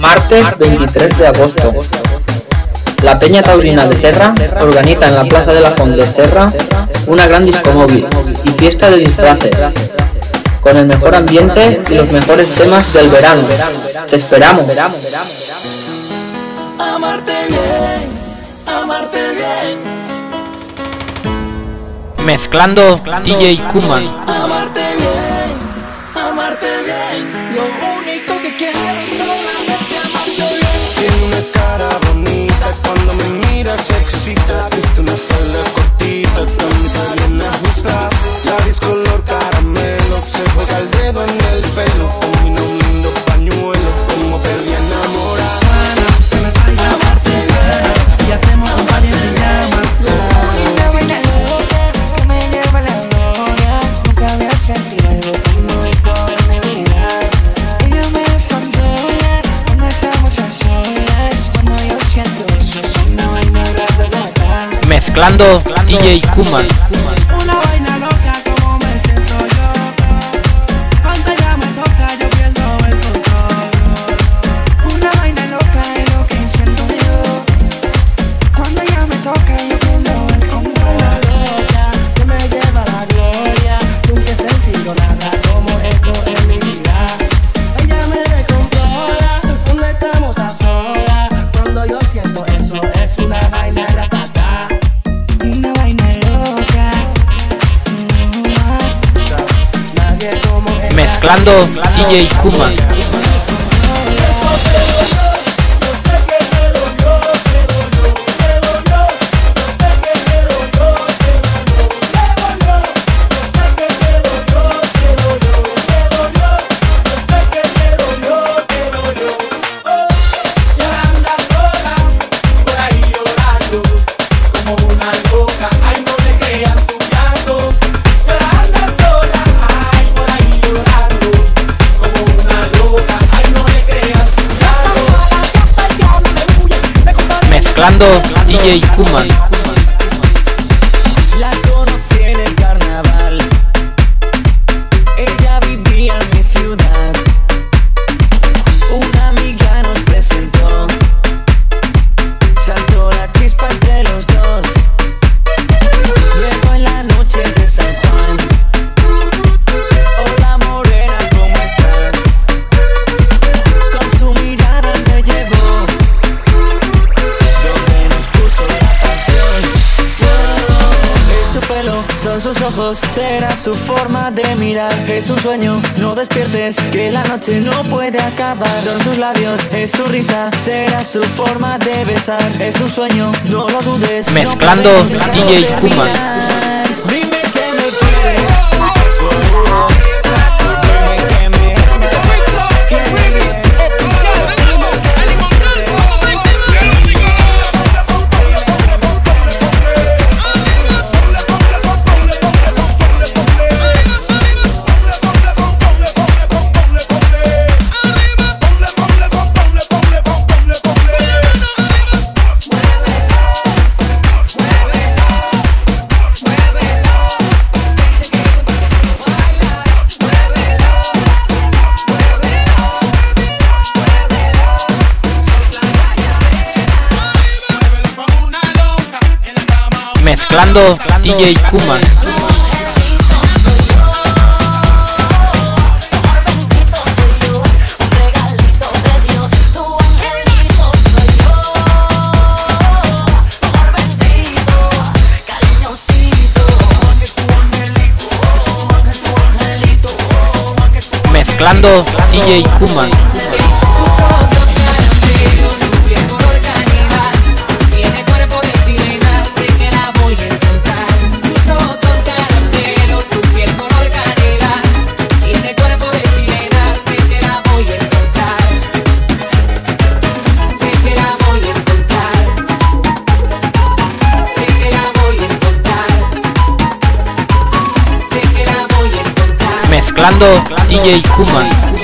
Martes 23 de agosto. La Peña Taurina de Serra organiza en la Plaza de la Font de Serra una gran discomóvil y fiesta de disfraces, con el mejor ambiente y los mejores temas del verano. ¡Te esperamos! Amarte bien, amarte bien. Mezclando DJ Kuman. Amarte bien, amarte bien. Lo único que quiero es solamente amarte bien. Tiene una cara bonita, cuando me mira se excita. Viste una falda cortita, camisa bien ajustada. Labios color caramelo, se juega el dedo en el pelo. Combina un lindo pañuelo, como perdí enamorada. Amarte bien, y hacemos un party de llama. Una buena loca que me lleva a la gloria. Nunca había sentido algo como esto en mi vida. Ella me descontrola cuando estamos a solas. Cuando yo siento eso, es una vaina rara. Mezclando DJ Kuman. Una vaina loca como me siento yo. Cuando ella me toca yo pierdo el control. Una vaina loca es lo que siento yo. Cuando ella me toca yo pierdo el control. Una loca que me lleva a la gloria. Nunca he sentido nada como esto en mi vida. Ella me descontrola cuando estamos a solas. Cuando yo siento eso es una vaina ratata. Una vaina loca. Nadie como ella. Mezclando DJ Kuman. Mezclando DJ Kuman. La conocí en el carnaval. Ella vivía en mi ciudad. Una amiga nos presentó. Saltó la chispa entre los dos. Luego en la noche de San Juan. Hola morena, ¿cómo estás? Con su mirada me llevó. Es su pelo, son sus ojos, será su forma de mirar. Es un sueño, no despiertes, que la noche no puede acabar. Son sus labios, es su risa, será su forma de besar. Es un sueño, no lo dudes. Mezclando no DJ Kuman. Dime que me quieres. Mezclando DJ Kuman. Mezclando DJ Kuman. Mezclando DJ Kuman.